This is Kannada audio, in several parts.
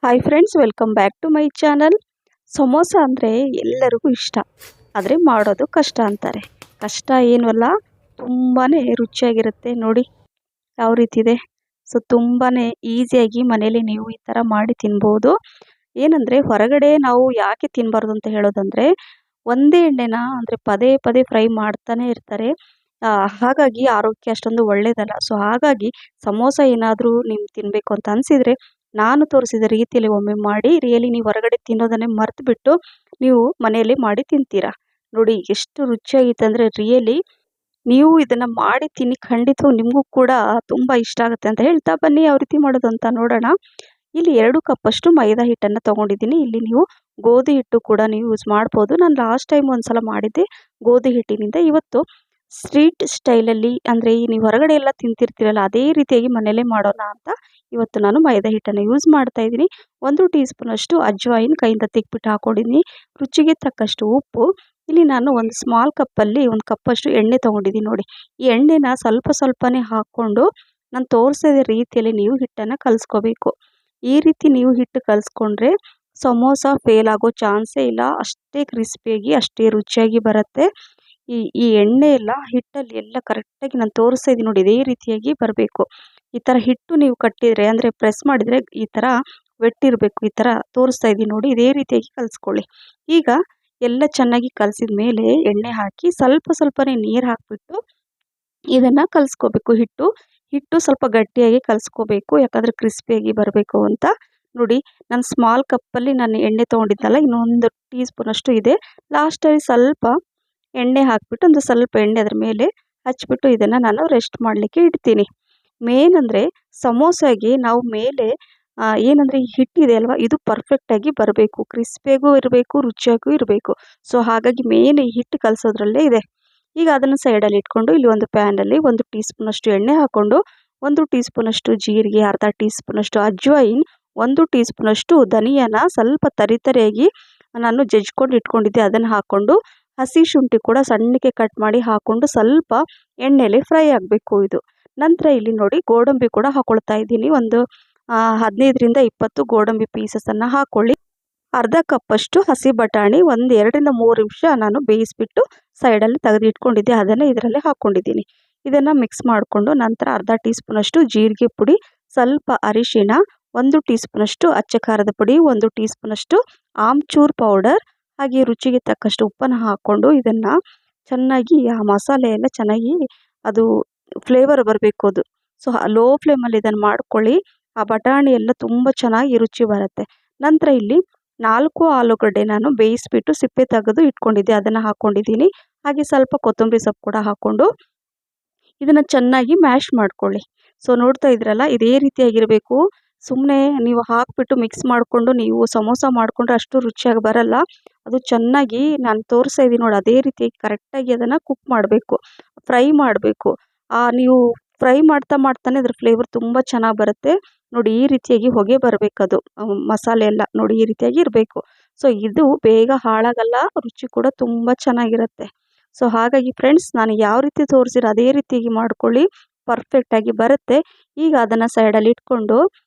Hi friends, welcome back to my channel. Samosa ಅಂದರೆ ಎಲ್ಲರಿಗೂ ಇಷ್ಟ, ಆದರೆ ಮಾಡೋದು ಕಷ್ಟ ಅಂತಾರೆ. ಕಷ್ಟ ಏನೂ ಅಲ್ಲ, ತುಂಬಾ ರುಚಿಯಾಗಿರುತ್ತೆ. ನೋಡಿ ಯಾವ ರೀತಿ ಇದೆ. ಸೊ ತುಂಬಾ ಈಸಿಯಾಗಿ ಮನೇಲಿ ನೀವು ಈ ಥರ ಮಾಡಿ ತಿನ್ಬೋದು. ಏನಂದರೆ ಹೊರಗಡೆ ನಾವು ಯಾಕೆ ತಿನ್ನಬಾರ್ದು ಅಂತ ಹೇಳೋದಂದರೆ, ಒಂದೇ ಎಣ್ಣೆನ ಅಂದರೆ ಪದೇ ಪದೇ ಫ್ರೈ ಮಾಡ್ತಾನೆ ಇರ್ತಾರೆ. ಹಾಗಾಗಿ ಆರೋಗ್ಯ ಅಷ್ಟೊಂದು ಒಳ್ಳೆಯದಲ್ಲ. ಸೊ ಹಾಗಾಗಿ ಸಮೋಸ ಏನಾದರೂ ನಿಮ್ಗೆ ತಿನ್ನಬೇಕು ಅಂತ ಅನಿಸಿದರೆ ನಾನು ತೋರಿಸಿದ ರೀತಿಯಲ್ಲಿ ಒಮ್ಮೆ ಮಾಡಿ, ರಿಯಲಿ ನೀವು ಹೊರಗಡೆ ತಿನ್ನೋದನ್ನೇ ಮರೆತುಬಿಟ್ಟು ನೀವು ಮನೆಯಲ್ಲಿ ಮಾಡಿ ತಿಂತೀರಾ. ನೋಡಿ ಎಷ್ಟು ರುಚಿಯಾಗಿತ್ತು ಅಂದರೆ, ರಿಯಲಿ ನೀವು ಇದನ್ನು ಮಾಡಿ ತಿನ್ನಿ, ಖಂಡಿತವಾಗೂ ನಿಮಗೂ ಕೂಡ ತುಂಬ ಇಷ್ಟ ಆಗುತ್ತೆ ಅಂತ ಹೇಳ್ತಾ ಬನ್ನಿ ಯಾವ ರೀತಿ ಮಾಡೋದು ಅಂತ ನೋಡೋಣ. ಇಲ್ಲಿ 2 ಕಪ್ಪಷ್ಟು ಮೈದಾ ಹಿಟ್ಟನ್ನು ತೊಗೊಂಡಿದ್ದೀನಿ. ಇಲ್ಲಿ ನೀವು ಗೋಧಿ ಹಿಟ್ಟು ಕೂಡ ನೀವು ಯೂಸ್ ಮಾಡ್ಬೋದು. ನಾನು ಲಾಸ್ಟ್ ಟೈಮ್ ಒಂದ್ಸಲ ಮಾಡಿದ್ದೆ ಗೋಧಿ ಹಿಟ್ಟಿನಿಂದ. ಇವತ್ತು ಸ್ಟ್ರೀಟ್ ಸ್ಟೈಲಲ್ಲಿ ಅಂದರೆ ನೀವು ಹೊರಗಡೆ ಎಲ್ಲ ತಿಂತಿರ್ತೀರಲ್ಲ, ಅದೇ ರೀತಿಯಾಗಿ ಮನೆಯಲ್ಲೇ ಮಾಡೋಣ ಅಂತ ಇವತ್ತು ನಾನು ಮೈದಾ ಹಿಟ್ಟನ್ನು ಯೂಸ್ ಮಾಡ್ತಾ ಇದ್ದೀನಿ. 1 ಟೀ ಸ್ಪೂನಷ್ಟು ಅಜ್ವಾಯಿನ್ ಕೈಯಿಂದ ತೆಗ್ಬಿಟ್ಟು ಹಾಕ್ಕೊಂಡಿದ್ದೀನಿ. ರುಚಿಗೆ ತಕ್ಕಷ್ಟು ಉಪ್ಪು. ಇಲ್ಲಿ ನಾನು ಒಂದು ಸ್ಮಾಲ್ ಕಪ್ಪಲ್ಲಿ 1 ಕಪ್ಪಷ್ಟು ಎಣ್ಣೆ ತೊಗೊಂಡಿದ್ದೀನಿ. ನೋಡಿ ಈ ಎಣ್ಣೆನ ಸ್ವಲ್ಪ ಸ್ವಲ್ಪನೇ ಹಾಕ್ಕೊಂಡು ನಾನು ತೋರಿಸಿದ ರೀತಿಯಲ್ಲಿ ನೀವು ಹಿಟ್ಟನ್ನು ಕಲಿಸ್ಕೋಬೇಕು. ಈ ರೀತಿ ನೀವು ಹಿಟ್ಟು ಕಲಿಸ್ಕೊಂಡ್ರೆ ಸಮೋಸ ಫೇಲ್ ಆಗೋ ಚಾನ್ಸೇ ಇಲ್ಲ. ಅಷ್ಟೇ ಕ್ರಿಸ್ಪಿಯಾಗಿ ಅಷ್ಟೇ ರುಚಿಯಾಗಿ ಬರುತ್ತೆ. ಈ ಎಣ್ಣೆ ಎಲ್ಲ ಹಿಟ್ಟಲ್ಲಿ ಎಲ್ಲ ಕರೆಕ್ಟಾಗಿ ನಾನು ತೋರಿಸ್ತಾ ಇದ್ದೀನಿ ನೋಡಿ, ಇದೇ ರೀತಿಯಾಗಿ ಬರಬೇಕು. ಈ ಥರ ಹಿಟ್ಟು ನೀವು ಕಟ್ಟಿದರೆ ಅಂದರೆ ಪ್ರೆಸ್ ಮಾಡಿದರೆ ಈ ಥರ ವೆಟ್ಟಿರಬೇಕು. ಈ ಥರ ತೋರಿಸ್ತಾ ಇದ್ದೀನಿ ನೋಡಿ, ಇದೇ ರೀತಿಯಾಗಿ ಕಲಿಸ್ಕೊಳ್ಳಿ. ಈಗ ಎಲ್ಲ ಚೆನ್ನಾಗಿ ಕಲಸಿದ ಮೇಲೆ ಎಣ್ಣೆ ಹಾಕಿ ಸ್ವಲ್ಪ ಸ್ವಲ್ಪನೇ ನೀರು ಹಾಕಿಬಿಟ್ಟು ಇದನ್ನು ಕಲಿಸ್ಕೋಬೇಕು. ಹಿಟ್ಟು ಸ್ವಲ್ಪ ಗಟ್ಟಿಯಾಗಿ ಕಲಿಸ್ಕೋಬೇಕು, ಯಾಕಂದರೆ ಕ್ರಿಸ್ಪಿಯಾಗಿ ಬರಬೇಕು ಅಂತ. ನೋಡಿ ನಾನು ಸ್ಮಾಲ್ ಕಪ್ಪಲ್ಲಿ ನಾನು ಎಣ್ಣೆ ತೊಗೊಂಡಿದ್ದಲ್ಲ, ಇನ್ನೊಂದು ಟೀ ಸ್ಪೂನಷ್ಟು ಇದೆ. ಲಾಸ್ಟಲ್ಲಿ ಸ್ವಲ್ಪ ಎಣ್ಣೆ ಹಾಕಿಬಿಟ್ಟು ಒಂದು ಸ್ವಲ್ಪ ಎಣ್ಣೆ ಅದ್ರ ಮೇಲೆ ಹಚ್ಬಿಟ್ಟು ಇದನ್ನು ನಾನು ರೆಸ್ಟ್ ಮಾಡಲಿಕ್ಕೆ ಇಡ್ತೀನಿ. ಮೇನ್ ಅಂದರೆ ಸಮೋಸಾಗೆ ನಾವು ಮೇಲೆ ಏನಂದರೆ ಈ ಹಿಟ್ಟಿದೆ ಅಲ್ವಾ, ಇದು ಪರ್ಫೆಕ್ಟಾಗಿ ಬರಬೇಕು, ಕ್ರಿಸ್ಪಿಯಾಗೂ ಇರಬೇಕು, ರುಚಿಯಾಗೂ ಇರಬೇಕು. ಸೊ ಹಾಗಾಗಿ ಮೇನ್ ಈ ಹಿಟ್ಟು ಕಲಸೋದ್ರಲ್ಲೇ ಇದೆ. ಈಗ ಅದನ್ನು ಸೈಡಲ್ಲಿ ಇಟ್ಕೊಂಡು ಇಲ್ಲಿ ಒಂದು ಪ್ಯಾನಲ್ಲಿ 1 ಟೀ ಸ್ಪೂನಷ್ಟು ಎಣ್ಣೆ ಹಾಕ್ಕೊಂಡು 1 ಟೀ ಸ್ಪೂನಷ್ಟು ಜೀರಿಗೆ, ಅರ್ಧ ಟೀ ಸ್ಪೂನಷ್ಟು ಅಜ್ವಾಯಿನ್, 1 ಟೀ ಸ್ಪೂನಷ್ಟು ಧನಿಯಾನ ಸ್ವಲ್ಪ ತರಿಯಾಗಿ ನಾನು ಜಜ್ಕೊಂಡು ಇಟ್ಕೊಂಡಿದ್ದೆ, ಅದನ್ನು ಹಾಕ್ಕೊಂಡು ಹಸಿ ಶುಂಠಿ ಕೂಡ ಸಣ್ಣಕ್ಕೆ ಕಟ್ ಮಾಡಿ ಹಾಕ್ಕೊಂಡು ಸ್ವಲ್ಪ ಎಣ್ಣೆಯಲ್ಲಿ ಫ್ರೈ ಆಗಬೇಕು ಇದು. ನಂತರ ಇಲ್ಲಿ ನೋಡಿ ಗೋಡಂಬಿ ಕೂಡ ಹಾಕ್ಕೊಳ್ತಾ ಇದ್ದೀನಿ. ಒಂದು 15ರಿಂದ 20 ಗೋಡಂಬಿ ಪೀಸಸನ್ನು ಹಾಕ್ಕೊಳ್ಳಿ. ಅರ್ಧ ಕಪ್ಪಷ್ಟು ಹಸಿ ಬಟಾಣಿ 2ರಿಂದ 3 ನಿಮಿಷ ನಾನು ಬೇಯಿಸಿಬಿಟ್ಟು ಸೈಡಲ್ಲಿ ತೆಗೆದು ಇಟ್ಕೊಂಡಿದ್ದೆ, ಅದನ್ನು ಇದರಲ್ಲಿ ಹಾಕ್ಕೊಂಡಿದ್ದೀನಿ. ಇದನ್ನು ಮಿಕ್ಸ್ ಮಾಡಿಕೊಂಡು ನಂತರ ಅರ್ಧ ಟೀ ಸ್ಪೂನಷ್ಟು ಜೀರಿಗೆ ಪುಡಿ, ಸ್ವಲ್ಪ ಅರಿಶಿಣ, 1 ಟೀ ಸ್ಪೂನಷ್ಟು ಅಚ್ಚ ಖಾರದ ಪುಡಿ, 1 ಟೀ ಸ್ಪೂನಷ್ಟು ಆಮ್ಚೂರ್ ಪೌಡರ್, ಹಾಗೆ ರುಚಿಗೆ ತಕ್ಕಷ್ಟು ಉಪ್ಪನ್ನು ಹಾಕ್ಕೊಂಡು ಇದನ್ನು ಚೆನ್ನಾಗಿ ಆ ಮಸಾಲೆ ಎಲ್ಲ ಚೆನ್ನಾಗಿ ಅದು ಫ್ಲೇವರ್ ಬರಬೇಕು ಅದು. ಸೊ ಲೋ ಫ್ಲೇಮಲ್ಲಿ ಇದನ್ನು ಮಾಡ್ಕೊಳ್ಳಿ. ಆ ಬಟಾಣಿ ಎಲ್ಲ ತುಂಬ ಚೆನ್ನಾಗಿ ರುಚಿ ಬರುತ್ತೆ. ನಂತರ ಇಲ್ಲಿ 4 ಆಲೂಗಡ್ಡೆ ನಾನು ಬೇಯಿಸಿಬಿಟ್ಟು ಸಿಪ್ಪೆ ತೆಗೆದು ಇಟ್ಕೊಂಡಿದ್ದೆ, ಅದನ್ನು ಹಾಕ್ಕೊಂಡಿದ್ದೀನಿ. ಹಾಗೆ ಸ್ವಲ್ಪ ಕೊತ್ತಂಬರಿ ಸೊಪ್ಪು ಕೂಡ ಹಾಕ್ಕೊಂಡು ಇದನ್ನು ಚೆನ್ನಾಗಿ ಮ್ಯಾಶ್ ಮಾಡ್ಕೊಳ್ಳಿ. ಸೊ ನೋಡ್ತಾ ಇದ್ರಲ್ಲ, ಇದೇ ರೀತಿಯಾಗಿರಬೇಕು. ಸುಮ್ಮನೆ ನೀವು ಹಾಕಿಬಿಟ್ಟು ಮಿಕ್ಸ್ ಮಾಡಿಕೊಂಡು ನೀವು ಸಮೋಸ ಮಾಡಿಕೊಂಡ್ರೆ ಅಷ್ಟು ರುಚಿಯಾಗಿ ಬರಲ್ಲ. ಅದು ಚೆನ್ನಾಗಿ ನಾನು ತೋರಿಸ್ತಾ ಇದ್ದೀನಿ ನೋಡಿ, ಅದೇ ರೀತಿಯಾಗಿ ಕರೆಕ್ಟಾಗಿ ಅದನ್ನು ಕುಕ್ ಮಾಡಬೇಕು, ಫ್ರೈ ಮಾಡಬೇಕು. ನೀವು ಫ್ರೈ ಮಾಡ್ತಾನೆ ಅದ್ರ ಫ್ಲೇವರ್ ತುಂಬ ಚೆನ್ನಾಗಿ ಬರುತ್ತೆ. ನೋಡಿ ಈ ರೀತಿಯಾಗಿ ಹೊಗೆ ಬರಬೇಕದು ಮಸಾಲೆ ಎಲ್ಲ ನೋಡಿ ಈ ರೀತಿಯಾಗಿ ಇರಬೇಕು. ಸೊ ಇದು ಬೇಗ ಹಾಳಾಗಲ್ಲ, ರುಚಿ ಕೂಡ ತುಂಬ ಚೆನ್ನಾಗಿರುತ್ತೆ. ಸೊ ಹಾಗಾಗಿ ಫ್ರೆಂಡ್ಸ್, ನಾನು ಯಾವ ರೀತಿ ತೋರಿಸಿರೋ ಅದೇ ರೀತಿಯಾಗಿ ಮಾಡ್ಕೊಳ್ಳಿ, ಪರ್ಫೆಕ್ಟಾಗಿ ಬರುತ್ತೆ. ಈಗ ಅದನ್ನು ಸೈಡಲ್ಲಿ ಇಟ್ಕೊಂಡು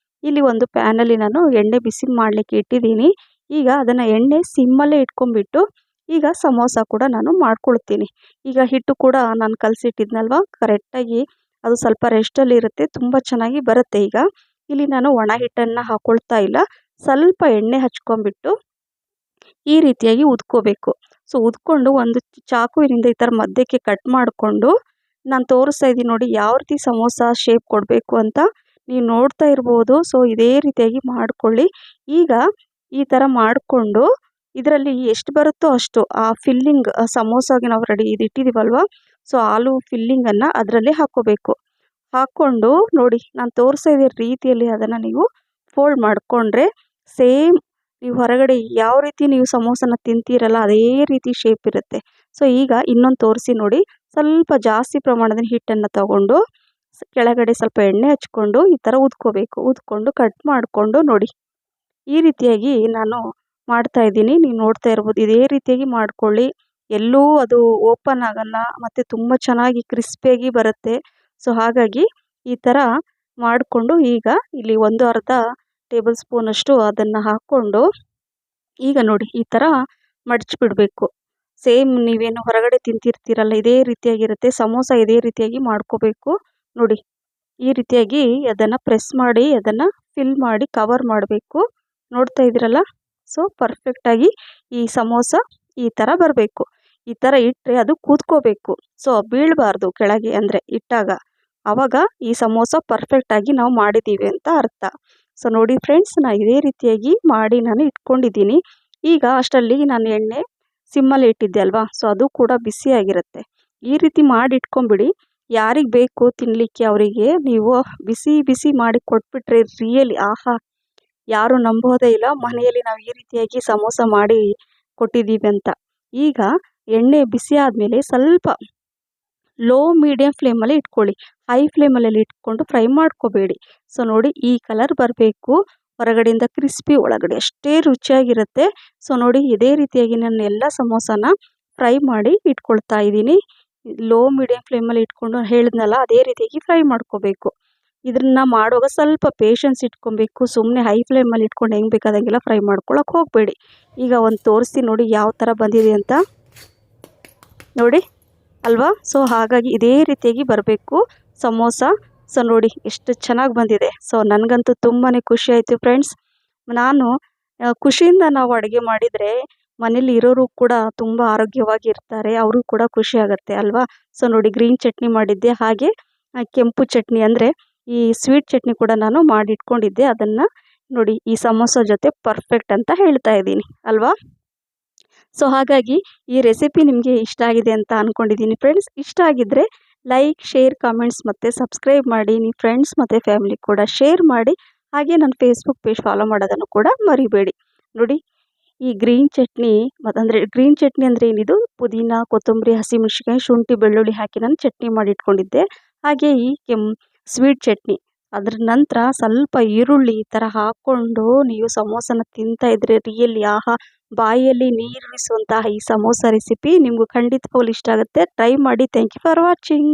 ಇಲ್ಲಿ ಒಂದು ಪ್ಯಾನಲ್ಲಿ ನಾನು ಎಣ್ಣೆ ಬಿಸಿ ಮಾಡಲಿಕ್ಕೆ ಇಟ್ಟಿದ್ದೀನಿ. ಈಗ ಅದನ್ನು ಎಣ್ಣೆ ಸಿಮ್ಮಲ್ಲೇ ಇಟ್ಕೊಂಡ್ಬಿಟ್ಟು ಈಗ ಸಮೋಸ ಕೂಡ ನಾನು ಮಾಡ್ಕೊಳ್ತೀನಿ. ಈಗ ಹಿಟ್ಟು ಕೂಡ ನಾನು ಕಲಸಿಟ್ಟಿದ್ನಲ್ವ, ಕರೆಕ್ಟಾಗಿ ಅದು ಸ್ವಲ್ಪ ರೆಸ್ಟಲ್ಲಿ ಇರುತ್ತೆ, ತುಂಬ ಚೆನ್ನಾಗಿ ಬರುತ್ತೆ. ಈಗ ಇಲ್ಲಿ ನಾನು ಒಣ ಹಿಟ್ಟನ್ನು ಹಾಕ್ಕೊಳ್ತಾ ಇಲ್ಲ, ಸ್ವಲ್ಪ ಎಣ್ಣೆ ಹಚ್ಕೊಂಡ್ಬಿಟ್ಟು ಈ ರೀತಿಯಾಗಿ ಉದ್ಕೋಬೇಕು. ಸೊ ಉದ್ಕೊಂಡು ಒಂದು ಚಾಕುವಿನಿಂದ ಈ ಥರ ಮಧ್ಯಕ್ಕೆ ಕಟ್ ಮಾಡಿಕೊಂಡು ನಾನು ತೋರಿಸ್ತಾ ಇದ್ದೀನಿ ನೋಡಿ, ಯಾವ ರೀತಿ ಸಮೋಸ ಶೇಪ್ ಕೊಡಬೇಕು ಅಂತ ನೀವು ನೋಡ್ತಾ ಇರ್ಬೋದು. ಸೊ ಇದೇ ರೀತಿಯಾಗಿ ಮಾಡಿಕೊಳ್ಳಿ. ಈಗ ಈ ಥರ ಮಾಡಿಕೊಂಡು ಇದರಲ್ಲಿ ಎಷ್ಟು ಬರುತ್ತೋ ಅಷ್ಟು ಆ ಫಿಲ್ಲಿಂಗ್ ಸಮೋಸಾಗೆ ನಾವು ರೆಡಿ ಇದು ಇಟ್ಟಿದ್ದೀವಲ್ವ, ಸೊ ಆಲೂ ಫಿಲ್ಲಿಂಗನ್ನು ಅದರಲ್ಲಿ ಹಾಕ್ಕೋಬೇಕು. ಹಾಕ್ಕೊಂಡು ನೋಡಿ ನಾನು ತೋರಿಸ್ತಾ ಇದ್ದ ರೀತಿಯಲ್ಲಿ ಅದನ್ನು ನೀವು ಫೋಲ್ಡ್ ಮಾಡಿಕೊಂಡ್ರೆ ಸೇಮ್ ನೀವು ಹೊರಗಡೆ ಯಾವ ರೀತಿ ನೀವು ಸಮೋಸನ ತಿಂತೀರಲ್ಲ ಅದೇ ರೀತಿ ಶೇಪ್ ಇರುತ್ತೆ. ಸೊ ಈಗ ಇನ್ನೊಂದು ತೋರಿಸಿ ನೋಡಿ, ಸ್ವಲ್ಪ ಜಾಸ್ತಿ ಪ್ರಮಾಣದ ಹಿಟ್ಟನ್ನು ತಗೊಂಡು ಕೆಳಗಡೆ ಸ್ವಲ್ಪ ಎಣ್ಣೆ ಹಚ್ಕೊಂಡು ಈ ಥರ ಉದ್ಕೋಬೇಕು. ಉದ್ಕೊಂಡು ಕಟ್ ಮಾಡಿಕೊಂಡು ನೋಡಿ ಈ ರೀತಿಯಾಗಿ ನಾನು ಮಾಡ್ತಾ ಇದ್ದೀನಿ. ನೀವು ನೋಡ್ತಾ ಇರ್ಬೋದು, ಇದೇ ರೀತಿಯಾಗಿ ಮಾಡ್ಕೊಳ್ಳಿ. ಎಲ್ಲೂ ಅದು ಓಪನ್ ಆಗಲ್ಲ ಮತ್ತು ತುಂಬ ಚೆನ್ನಾಗಿ ಕ್ರಿಸ್ಪಿಯಾಗಿ ಬರುತ್ತೆ. ಸೊ ಹಾಗಾಗಿ ಈ ಥರ ಮಾಡಿಕೊಂಡು ಈಗ ಇಲ್ಲಿ 1 ಅರ್ಧ ಟೇಬಲ್ ಸ್ಪೂನಷ್ಟು ಅದನ್ನು ಹಾಕ್ಕೊಂಡು ಈಗ ನೋಡಿ ಈ ಥರ ಮಡಚಿಬಿಡಬೇಕು. ಸೇಮ್ ನೀವೇನು ಹೊರಗಡೆ ತಿಂತಿರ್ತೀರಲ್ಲ ಇದೇ ರೀತಿಯಾಗಿರುತ್ತೆ. ಸಮೋಸ ಇದೇ ರೀತಿಯಾಗಿ ಮಾಡ್ಕೋಬೇಕು. ನೋಡಿ ಈ ರೀತಿಯಾಗಿ ಅದನ್ನು ಪ್ರೆಸ್ ಮಾಡಿ ಅದನ್ನು ಫಿಲ್ ಮಾಡಿ ಕವರ್ ಮಾಡಬೇಕು. ನೋಡ್ತಾ ಇದ್ದೀರಲ್ಲ, ಸೊ ಪರ್ಫೆಕ್ಟಾಗಿ ಈ ಸಮೋಸ ಈ ಥರ ಬರಬೇಕು. ಈ ಥರ ಇಟ್ಟರೆ ಅದು ಕೂತ್ಕೋಬೇಕು. ಸೊ ಬೀಳಬಾರ್ದು ಕೆಳಗೆ, ಅಂದರೆ ಇಟ್ಟಾಗ ಆವಾಗ ಈ ಸಮೋಸ ಪರ್ಫೆಕ್ಟಾಗಿ ನಾವು ಮಾಡಿದ್ದೀವಿ ಅಂತ ಅರ್ಥ. ಸೊ ನೋಡಿ ಫ್ರೆಂಡ್ಸ್, ನಾನು ಇದೇ ರೀತಿಯಾಗಿ ಮಾಡಿ ನಾನು ಇಟ್ಕೊಂಡಿದ್ದೀನಿ. ಈಗ ಅಷ್ಟರಲ್ಲಿ ನಾನು ಎಣ್ಣೆ ಸಿಮ್ಮಲ್ಲಿ ಇಟ್ಟಿದ್ದೆ ಅಲ್ವಾ, ಸೊ ಅದು ಕೂಡ ಬಿಸಿಯಾಗಿರುತ್ತೆ. ಈ ರೀತಿ ಮಾಡಿ ಇಟ್ಕೊಂಬಿಡಿ. ಯಾರಿಗೆ ಬೇಕು ತಿನ್ನಲಿಕ್ಕೆ ಅವರಿಗೆ ನೀವು ಬಿಸಿ ಬಿಸಿ ಮಾಡಿ ಕೊಟ್ಬಿಟ್ರೆ ರಿಯಲಿ ಆಹಾ, ಯಾರು ನಂಬೋದೇ ಇಲ್ಲ ಮನೆಯಲ್ಲಿ ನಾವು ಈ ರೀತಿಯಾಗಿ ಸಮೋಸ ಮಾಡಿ ಕೊಟ್ಟಿದ್ದೀವಿ ಅಂತ. ಈಗ ಎಣ್ಣೆ ಬಿಸಿ ಆದಮೇಲೆ ಸ್ವಲ್ಪ ಲೋ ಮೀಡಿಯಮ್ ಫ್ಲೇಮಲ್ಲಿ ಇಟ್ಕೊಳ್ಳಿ. ಹೈ ಫ್ಲೇಮಲ್ಲಿ ಇಟ್ಕೊಂಡು ಫ್ರೈ ಮಾಡ್ಕೋಬೇಡಿ. ಸೊ ನೋಡಿ ಈ ಕಲರ್ ಬರಬೇಕು. ಹೊರಗಡೆಯಿಂದ ಕ್ರಿಸ್ಪಿ, ಒಳಗಡೆ ಅಷ್ಟೇ ರುಚಿಯಾಗಿರುತ್ತೆ. ಸೊ ನೋಡಿ ಇದೇ ರೀತಿಯಾಗಿ ನಾನು ಎಲ್ಲ ಸಮೋಸನ ಫ್ರೈ ಮಾಡಿ ಇಟ್ಕೊಳ್ತಾ ಇದ್ದೀನಿ. ಲೋ ಮೀಡಿಯಮ್ ಫ್ಲೇಮಲ್ಲಿ ಇಟ್ಕೊಂಡು ಹೇಳಿದ್ನಲ್ಲ ಅದೇ ರೀತಿಯಾಗಿ ಫ್ರೈ ಮಾಡ್ಕೋಬೇಕು. ಇದನ್ನು ಮಾಡುವಾಗ ಸ್ವಲ್ಪ ಪೇಷನ್ಸ್ ಇಟ್ಕೊಬೇಕು. ಸುಮ್ಮನೆ ಹೈ ಫ್ಲೇಮಲ್ಲಿ ಇಟ್ಕೊಂಡು ಹೆಂಗೆ ಬೇಕಾದಂಗೆಲ್ಲ ಫ್ರೈ ಮಾಡ್ಕೊಳಕ್ಕೆ ಹೋಗಬೇಡಿ. ಈಗ ಒಂದು ತೋರಿಸ್ತೀನಿ ನೋಡಿ ಯಾವ ಥರ ಬಂದಿದೆ ಅಂತ, ನೋಡಿ ಅಲ್ವಾ. ಸೊ ಹಾಗಾಗಿ ಇದೇ ರೀತಿಯಾಗಿ ಬರಬೇಕು ಸಮೋಸ. ಸೊ ನೋಡಿ ಎಷ್ಟು ಚೆನ್ನಾಗಿ ಬಂದಿದೆ. ಸೊ ನನಗಂತೂ ತುಂಬಾ ಖುಷಿ ಆಯಿತು ಫ್ರೆಂಡ್ಸ್. ನಾನು ಖುಷಿಯಿಂದ ನಾವು ಅಡುಗೆ ಮಾಡಿದರೆ ಮನೇಲಿ ಇರೋರು ಕೂಡ ತುಂಬ ಆರೋಗ್ಯವಾಗಿ ಇರ್ತಾರೆ, ಅವ್ರಿಗೂ ಕೂಡ ಖುಷಿ ಆಗುತ್ತೆ ಅಲ್ವಾ. ಸೊ ನೋಡಿ ಗ್ರೀನ್ ಚಟ್ನಿ ಮಾಡಿದ್ದೆ, ಹಾಗೆ ಕೆಂಪು ಚಟ್ನಿ ಅಂದರೆ ಈ ಸ್ವೀಟ್ ಚಟ್ನಿ ಕೂಡ ನಾನು ಮಾಡಿಟ್ಕೊಂಡಿದ್ದೆ. ಅದನ್ನು ನೋಡಿ ಈ ಸಮೋಸ ಜೊತೆ ಪರ್ಫೆಕ್ಟ್ ಅಂತ ಹೇಳ್ತಾ ಇದ್ದೀನಿ ಅಲ್ವಾ. ಸೊ ಹಾಗಾಗಿ ಈ ರೆಸಿಪಿ ನಿಮಗೆ ಇಷ್ಟ ಆಗಿದೆ ಅಂತ ಅಂದ್ಕೊಂಡಿದ್ದೀನಿ ಫ್ರೆಂಡ್ಸ್. ಇಷ್ಟ ಆಗಿದ್ದರೆ ಲೈಕ್, ಶೇರ್, ಕಾಮೆಂಟ್ಸ್ ಮತ್ತು ಸಬ್ಸ್ಕ್ರೈಬ್ ಮಾಡಿ. ನಿಮ್ಮ ಫ್ರೆಂಡ್ಸ್ ಮತ್ತು ಫ್ಯಾಮಿಲಿ ಕೂಡ ಶೇರ್ ಮಾಡಿ. ಹಾಗೆ ನನ್ನ ಫೇಸ್ಬುಕ್ ಪೇಜ್ ಫಾಲೋ ಮಾಡೋದನ್ನು ಕೂಡ ಮರಿಬೇಡಿ. ನೋಡಿ ಈ ಗ್ರೀನ್ ಚಟ್ನಿ ಗ್ರೀನ್ ಚಟ್ನಿ ಅಂದರೆ ಏನಿದು, ಪುದೀನ, ಕೊತ್ತಂಬರಿ, ಹಸಿಮೆಣಸಿನ್ಕಾಯಿ, ಶುಂಠಿ, ಬೆಳ್ಳುಳ್ಳಿ ಹಾಕಿ ನಾನು ಚಟ್ನಿ ಮಾಡಿ ಇಟ್ಕೊಂಡಿದ್ದೆ. ಹಾಗೆ ಈ ಸ್ವೀಟ್ ಚಟ್ನಿ, ಅದ್ರ ನಂತರ ಸ್ವಲ್ಪ ಈರುಳ್ಳಿ ಈ ಥರ ಹಾಕ್ಕೊಂಡು ನೀವು ಸಮೋಸನ ತಿಂತಾ ಇದ್ರೆ ರಿಯಲಿ ಆಹಾ, ಬಾಯಲ್ಲಿ ನೀರುಣಿಸುವಂತಹ ಈ ಸಮೋಸ ರೆಸಿಪಿ ನಿಮಗೂ ಖಂಡಿತವಾಗ್ಲೂ ಇಷ್ಟ ಆಗುತ್ತೆ. ಟ್ರೈ ಮಾಡಿ. Thank you for watching.